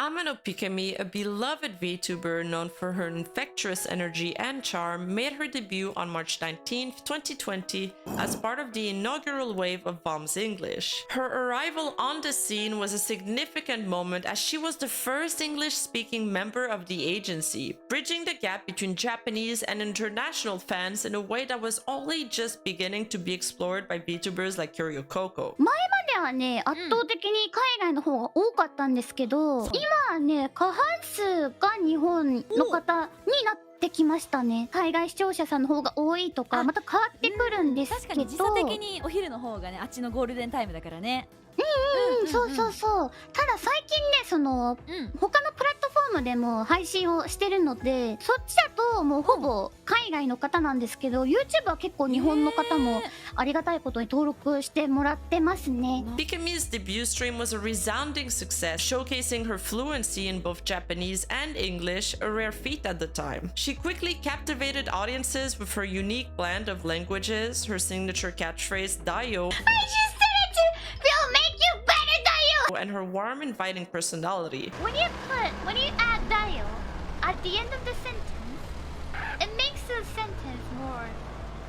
Amano Pikemi, a beloved VTuber known for her infectious energy and charm, made her debut on March 19, 2020 as part of the inaugural wave of VOMS English. Her arrival on the scene was a significant moment as she was the first English-speaking member of the agency, bridging the gap between Japanese and international fans in a way that was only just beginning to be explored by VTubers like Kyryokoko. 前まではね、圧倒的に海外の方が多かったんですけど、今はね、過半数が日本の方になってきましたね。海外視聴者さんの方が多いとか、また変わってくるんですけど。確かに時差的にお昼の方がね、あっちのゴールデンタイムだからね。そうそうそう。ただ最近ね、その、他のプラットフォームでも配信をしてるので、そっちだともうほぼ海外の方なんですけど、YouTube は結構日本の方もありがたいことに登録してもらってますね。Pikemi's debut stream was a resounding success, showcasing her fluency in both Japanese and English, a rare feat at the time. She quickly captivated audiences with her unique blend of languages, her signature catchphrase Dayo, We'll make you better, Dayo! and her warm, inviting personality. When you add Dayo at the end of the sentence, it makes the sentence more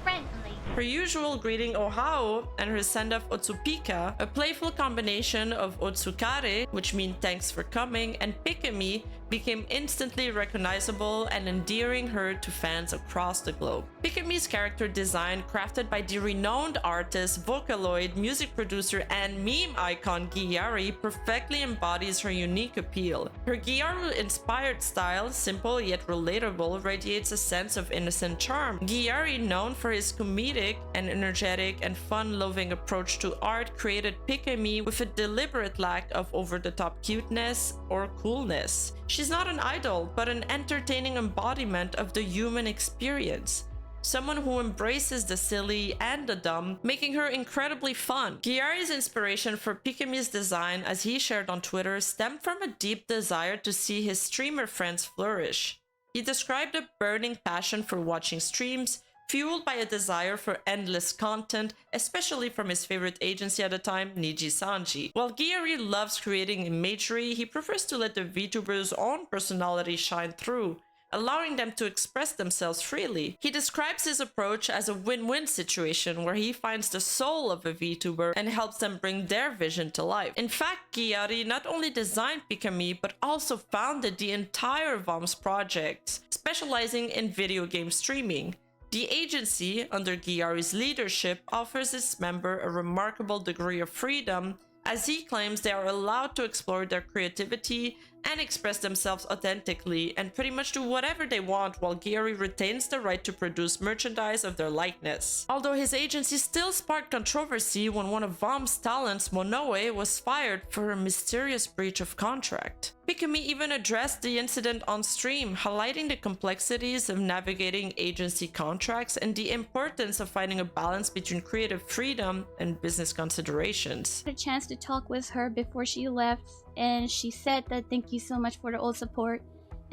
friendly. Her usual greeting Ohao and her send-off Otsupika, a playful combination of Otsukare, which means thanks for coming, and Pikemi, became instantly recognizable and endearing her to fans across the globe. Pikemi's character design, crafted by the renowned artist, Vocaloid, music producer, and meme icon Giyari, perfectly embodies her unique appeal. Her Gyaru-inspired style, simple yet relatable, radiates a sense of innocent charm. Giyari, known for his comedic and energetic and fun-loving approach to art, created Pikemi with a deliberate lack of over-the-top cuteness or coolness. She's not an idol, but an entertaining embodiment of the human experience. Someone who embraces the silly and the dumb, making her incredibly fun. Giyari's inspiration for Pikemi's design, as he shared on Twitter, stemmed from a deep desire to see his streamer friends flourish. He described a burning passion for watching streams, fueled by a desire for endless content, especially from his favorite agency at the time, Niji Sanji. While Giyari loves creating imagery, he prefers to let the VTuber's own personality shine through, allowing them to express themselves freely. He describes his approach as a win-win situation where he finds the soul of a VTuber and helps them bring their vision to life. In fact, Giyari not only designed Pikemi but also founded the entire VOMS project, specializing in video game streaming. The agency, under Giyari's leadership, offers its members a remarkable degree of freedom, as he claims they are allowed to explore their creativity and express themselves authentically and pretty much do whatever they want, while Giyari retains the right to produce merchandise of their likeness. Although his agency still sparked controversy when one of VOM's talents, Monoe, was fired for a mysterious breach of contract. Pikemi even addressed the incident on stream, highlighting the complexities of navigating agency contracts and the importance of finding a balance between creative freedom and business considerations. A chance to talk with her before she left, and she said that thank you so much for the old support,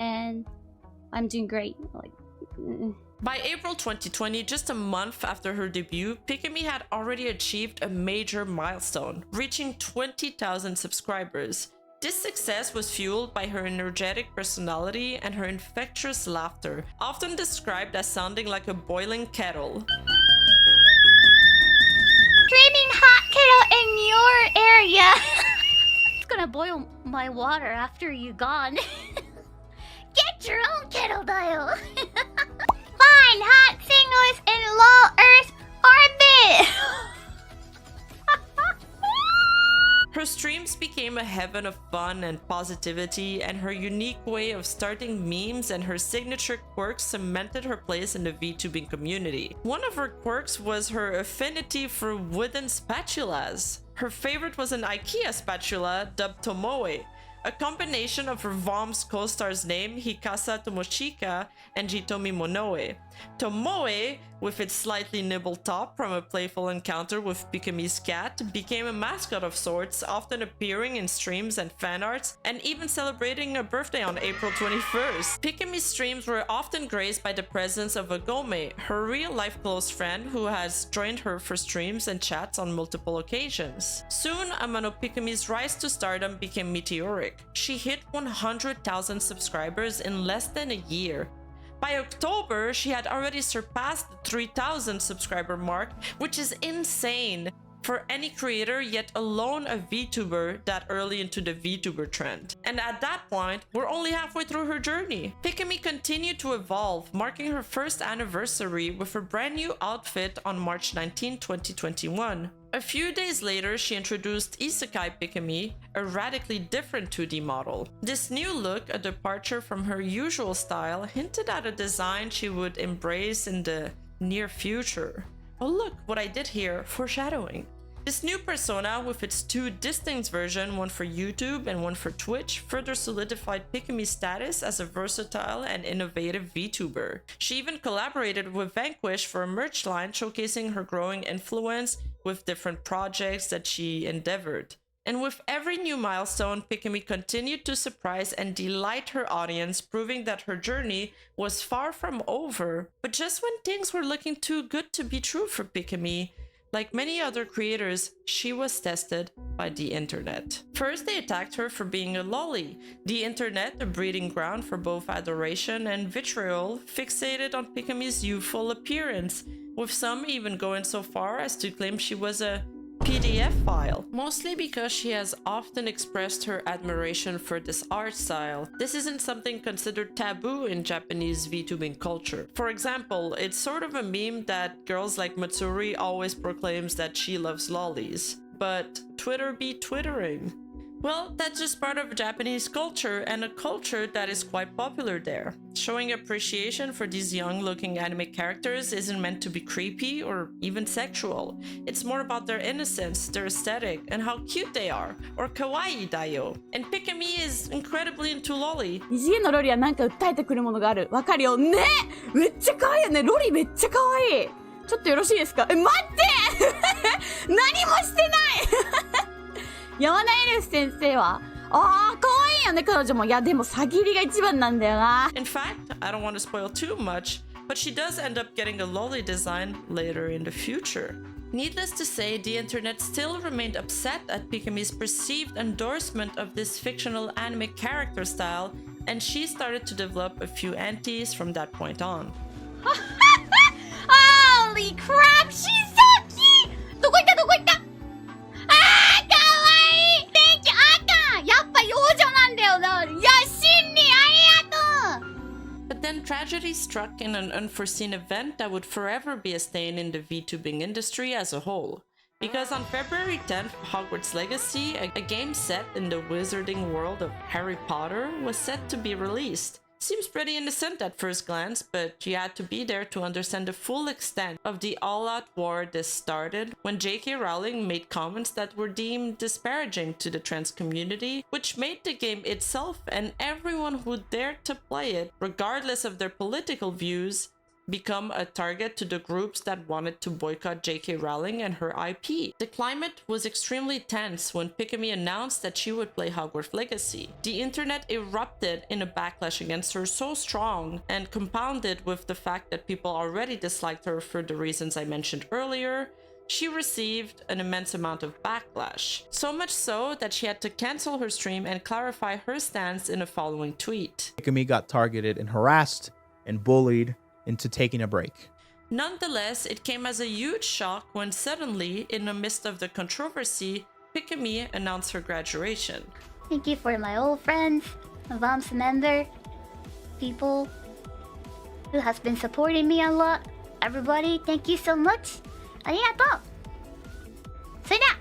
and I'm doing great. By April 2020, just a month after her debut, Pikemi had already achieved a major milestone, reaching 20,000 subscribers. This success was fueled by her energetic personality and her infectious laughter, often described as sounding like a boiling kettle. Streaming hot kettle in your area. It's gonna boil my water after you're gone. Get your own kettle, Dayo. Find hot singles in low Earth orbit. Her streams became a heaven of fun and positivity, and her unique way of starting memes and her signature quirks cemented her place in the VTubing community. One of her quirks was her affinity for wooden spatulas. Her favorite was an IKEA spatula dubbed Tomoe, a combination of her VOMS co-star's name Hikasa Tomochika and Jitomi Monoe. Tomoe, with its slightly nibbled top from a playful encounter with Pikemi's cat, became a mascot of sorts, often appearing in streams and fan arts, and even celebrating a birthday on April 21st. Pikemi's streams were often graced by the presence of Agome, her real-life close friend who has joined her for streams and chats on multiple occasions. Soon, Amano Pikemi's rise to stardom became meteoric. quick. She hit 100,000 subscribers in less than a year. By October, she had already surpassed the 3,000 subscriber mark, which is insane for any creator, yet alone a VTuber that early into the VTuber trend. And at that point, we're only halfway through her journey. Pikami continued to evolve, marking her first anniversary with her brand new outfit on March 19, 2021. A few days later, she introduced Isekai Pikami, a radically different 2D model. This new look, a departure from her usual style, hinted at a design she would embrace in the near future. Oh look, what I did here, foreshadowing. This new persona, with its two distinct versions, one for YouTube and one for Twitch, further solidified Pikami's status as a versatile and innovative VTuber. She even collaborated with Vanquish for a merch line showcasing her growing influence with different projects that she endeavored. And with every new milestone, Pikami continued to surprise and delight her audience, proving that her journey was far from over. But just when things were looking too good to be true for Pikami, like many other creators, she was tested by the internet. First, they attacked her for being a lolly. The internet, a breeding ground for both adoration and vitriol, fixated on Pikami's youthful appearance, with some even going so far as to claim she was a PDF file, mostly because she has often expressed her admiration for this art style. This isn't something considered taboo in Japanese VTubing culture. For example, it's sort of a meme that girls like Matsuri always proclaims that she loves lollies. But Twitter be twittering. Well, that's just part of Japanese culture, and a culture that is quite popular there. Showing appreciation for these young-looking anime characters isn't meant to be creepy or even sexual. It's more about their innocence, their aesthetic, and how cute they are, or kawaii dayo. And Pikami is incredibly into lolly. 二次元のロリはなんか訴えてくるものがある。わかるよね。めっちゃ可愛いよね。ロリめっちゃ可愛い。ちょっとよろしいですか？待って何もしてない山田エルフ先生は可愛いよね彼女も。いやでも詐欺りが一番なんだよな。 In fact, I don't want to spoil too much, but she does end up getting a lolly design later in the future. Needless to say, the internet still remained upset at Pikami's perceived endorsement of this fictional anime character style, and she started to develop a few antis from that point on. Holy crap, she's so cute! どこ行ったどこ行った？Thank you, 赤！やっぱ幼女なんだよな。いや、真理ありがとう！ But then tragedy struck in an unforeseen event that would forever be a stain in the VTubing industry as a whole. Because on February 10th, Hogwarts Legacy, a game set in the wizarding world of Harry Potter, was set to be released. Seems pretty innocent at first glance, but you had to be there to understand the full extent of the all-out war this started when J.K. Rowling made comments that were deemed disparaging to the trans community, which made the game itself and everyone who dared to play it, regardless of their political views, become a target to the groups that wanted to boycott J.K. Rowling and her IP. The climate was extremely tense when Pikami announced that she would play Hogwarts Legacy. The internet erupted in a backlash against her so strong, and compounded with the fact that people already disliked her for the reasons I mentioned earlier, she received an immense amount of backlash. So much so that she had to cancel her stream and clarify her stance in a following tweet. Pikami got targeted and harassed and bullied into taking a break. Nonetheless, it came as a huge shock when suddenly, in the midst of the controversy, Pikami announced her graduation. Thank you for my old friends, VOMS member, people who has been supporting me a lot. Everybody, thank you so much. ありがとう。それでは、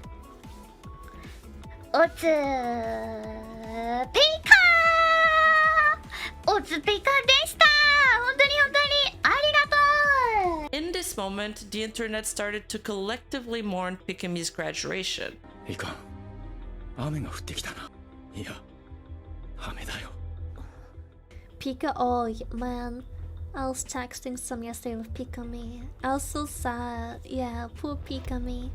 おつピカー。おつピカでした。本当に本当にありがとう。In this moment, the internet started to collectively mourn Pikami's graduation. いかん。雨が降ってきたな。いや、雨だよ。 Pika, oh man, I was texting some yesterday with Pikami. I was so sad. Yeah, poor Pikami.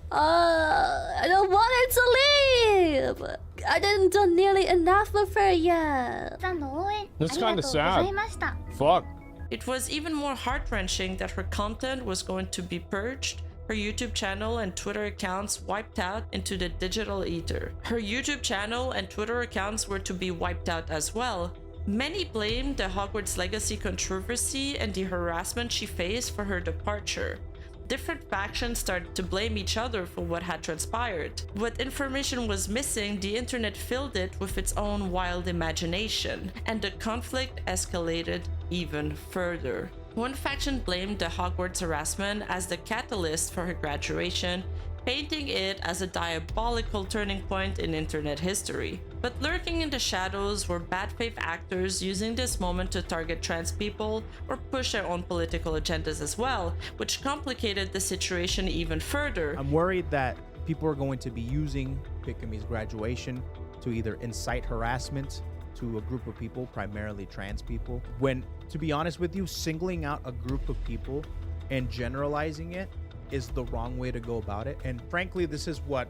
I don't want her to leave. I didn't do nearly enough with her yet. さんの応援 That's ありが kinda とうござ sad. いました。 Fuck. It was even more heart-wrenching that her content was going to be purged her YouTube channel and Twitter accounts wiped out into the digital ether. Her YouTube channel and Twitter accounts were to be wiped out as well. Many blamed the Hogwarts legacy controversy and the harassment she faced for her departure. Different factions started to blame each other for what had transpired. What information was missing, the internet filled it with its own wild imagination, and the conflict escalated even further. One faction blamed the Hogwarts harassment as the catalyst for her graduation, painting it as a diabolical turning point in internet history. But lurking in the shadows were bad faith actors using this moment to target trans people or push their own political agendas as well, which complicated the situation even further. I'm worried that people are going to be using Pikami's graduation to either incite harassment to a group of people, primarily trans people, when, to be honest with you, singling out a group of people and generalizing it is the wrong way to go about it. And frankly, this is what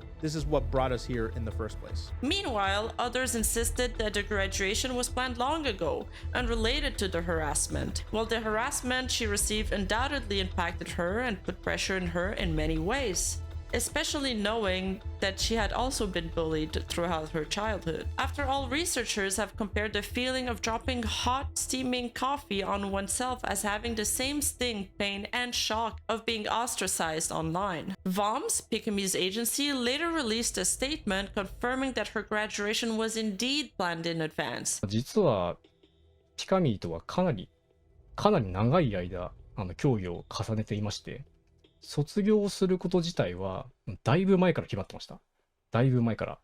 brought us here in the first place. Meanwhile, others insisted that the graduation was planned long ago, unrelated to the harassment. While the harassment she received undoubtedly impacted her and put pressure on her in many ways, especially knowing that she had also been bullied throughout her childhood. After all, researchers have compared the feeling of dropping hot, steaming coffee on oneself as having the same sting, pain, and shock of being ostracized online. VOMS, Pikami's agency, later released a statement confirming that her graduation was indeed planned in advance. 実はピカミーとはかなり長い間協議を重ねていまして、卒業すること自体はだいぶ前から決まってました。だいぶ前から。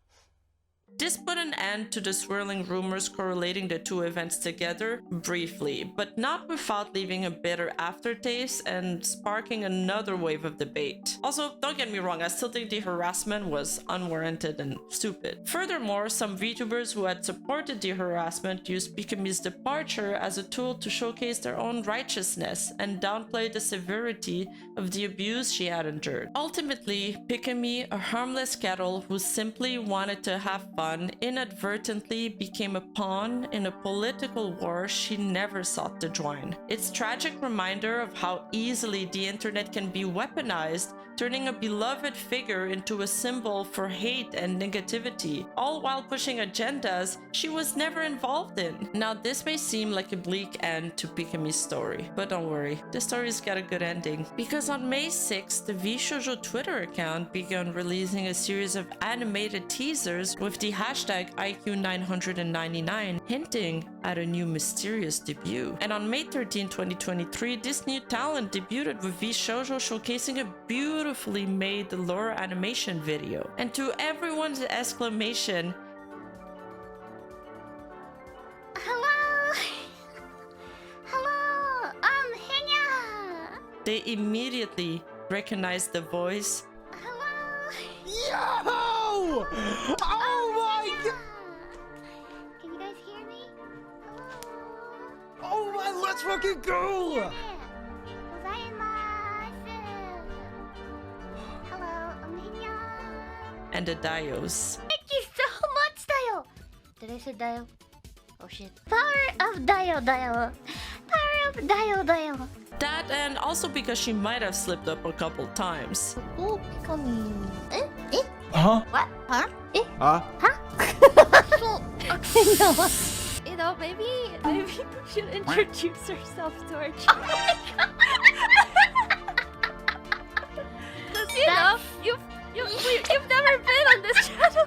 This put an end to the swirling rumors correlating the two events together briefly, but not without leaving a bitter aftertaste and sparking another wave of debate. Also, don't get me wrong, I still think the harassment was unwarranted and stupid. Furthermore, some VTubers who had supported the harassment used Pikami's departure as a tool to showcase their own righteousness and downplay the severity of the abuse she had endured. Ultimately, Pikami, a harmless kettle who simply wanted to have fun, inadvertently became a pawn in a political war she never sought to join. It's a tragic reminder of how easily the internet can be weaponized, turning a beloved figure into a symbol for hate and negativity, all while pushing agendas she was never involved in. Now, this may seem like a bleak end to Pikami's story, but don't worry, the story's got a good ending. Because on May 6th, the VShoujo Twitter account began releasing a series of animated teasers with the hashtag IQ999, hinting at a new mysterious debut. And on May 13, 2023, this new talent debuted with VShoujo showcasing a beautifully made lore animation video. And to everyone's exclamation, Hello! Hello! Henya! they immediately recognized the voice. Hello! Yo! Oh my god! Can you guys hear me? Hello? Oh my, let's fucking go! Hello, Henya. And the Dios. Thank you so much, Dio! Did I say Dio? Oh shit. Power of Dio. Power of Dio. That, and also because she might have slipped up a couple times. Oh, Pikami. Huh? What? Huh? Huh? You know, maybe we should introduce ourselves to our channel. Because you know, you've never been on this channel.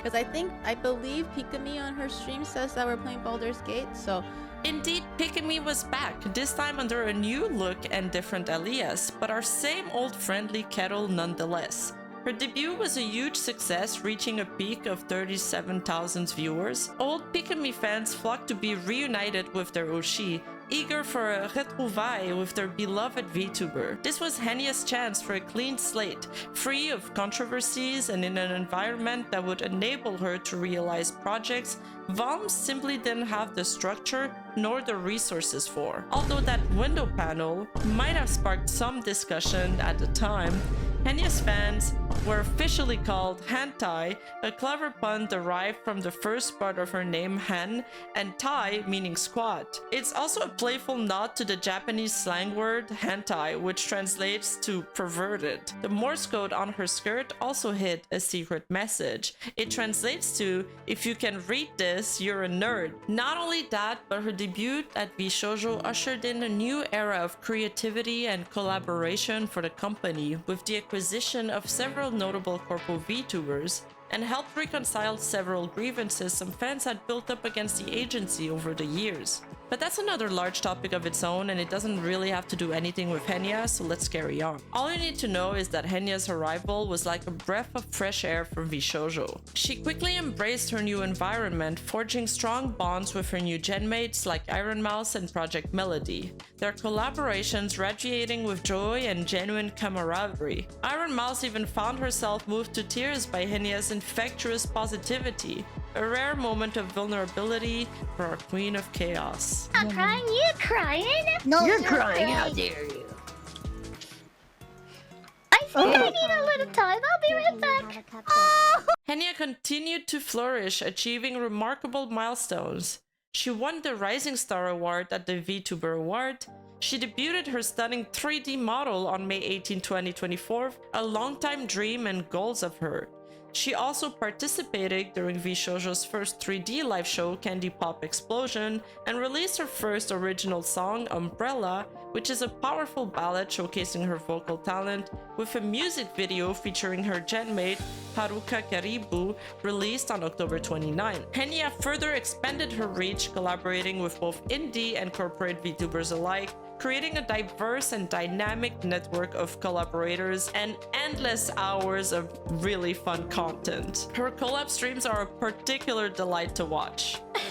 Because I believe Pikami on her stream says that we're playing Baldur's Gate, so... Indeed, Pikami was back, this time under a new look and different alias, but our same old friendly kettle nonetheless. Her debut was a huge success, reaching a peak of 37,000 viewers. Old Pikami fans flocked to be reunited with their Oshi, eager for a retrouvaille with their beloved VTuber. This was Henya's chance for a clean slate, free of controversies and in an environment that would enable her to realize projects VOMS simply didn't have the structure nor the resources for. Although that window panel might have sparked some discussion at the time, Henya's fans were officially called hentai, a clever pun derived from the first part of her name hen and tai meaning squat. It's also a playful nod to the Japanese slang word hentai, which translates to perverted. The Morse code on her skirt also hid a secret message. It translates to, if you can read this, you're a nerd. Not only that, but her debut at VShojo ushered in a new era of creativity and collaboration for the company, with the acquisition of several notable corpo VTubers, and helped reconcile several grievances some fans had built up against the agency over the years. But that's another large topic of its own, and it doesn't really have to do anything with Henya, so let's carry on. All you need to know is that Henya's arrival was like a breath of fresh air for VShojo. She quickly embraced her new environment, forging strong bonds with her new genmates like Iron Mouse and Project Melody, their collaborations radiating with joy and genuine camaraderie. Iron Mouse even found herself moved to tears by Henya's infectious positivity, a rare moment of vulnerability for our Queen of Chaos. I'm crying, you crying? No, You're crying, how dare you? I think I need a little time. I'll be right back. Oh! Henya continued to flourish, achieving remarkable milestones. She won the Rising Star Award at the VTuber Award. She debuted her stunning 3D model on May 18, 2024, a longtime dream and goals of her. She also participated during VShojo's first 3D live show, Candy Pop Explosion, and released her first original song, Umbrella, which is a powerful ballad showcasing her vocal talent, with a music video featuring her genmate, Haruka Karibu, released on October 29. Henya further expanded her reach, collaborating with both indie and corporate VTubers alike, creating a diverse and dynamic network of collaborators and endless hours of really fun content. Her collab streams are a particular delight to watch. I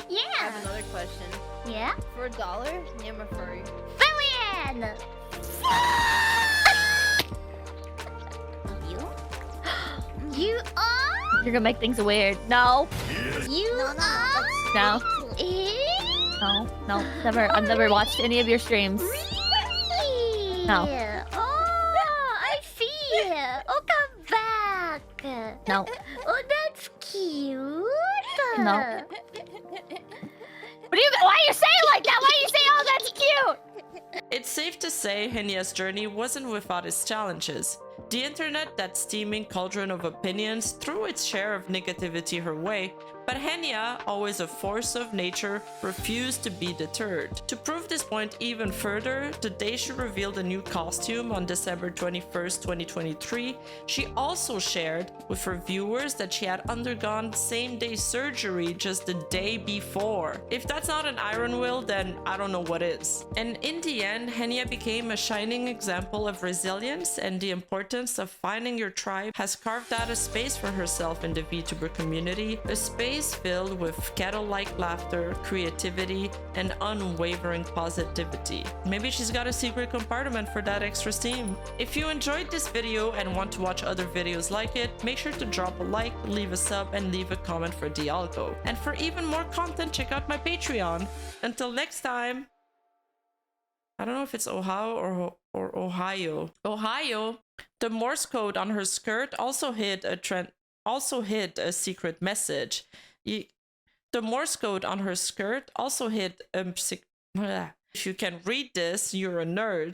Yeah. have another question. Yeah. For $1, name a furry. Billion! You? You are? You're gonna make things weird. No, You No, are? no, no. Never. I've never watched any of your streams. Really? No. Oh, I see. Oh, come back. No. Oh, that's cute. No. Why are you saying like that? Why are you saying, oh, that's cute? It's safe to say Henya's journey wasn't without its challenges. The internet, that steaming cauldron of opinions, threw its share of negativity her way, but Henya, always a force of nature, refused to be deterred. To prove this point even further, the day she revealed a new costume on December 21st, 2023, she also shared with her viewers that she had undergone same-day surgery just the day before. If that's not an iron will, then I don't know what is. And in the end, Henya became a shining example of resilience, and the importance of finding your tribe has carved out a space for herself in the VTuber community, a space filled with kettle-like laughter, creativity, and unwavering positivity. Maybe she's got a secret compartment for that extra steam. If you enjoyed this video and want to watch other videos like it, make sure to drop a like, leave a sub, and leave a comment for Dialgo. And for even more content, check out my Patreon. Until next time. I don't know if it's Ohio or Ohio. Ohio. The Morse code on her skirt also hid a secret message. The Morse code on her skirt also hid if you can read this, you're a nerd.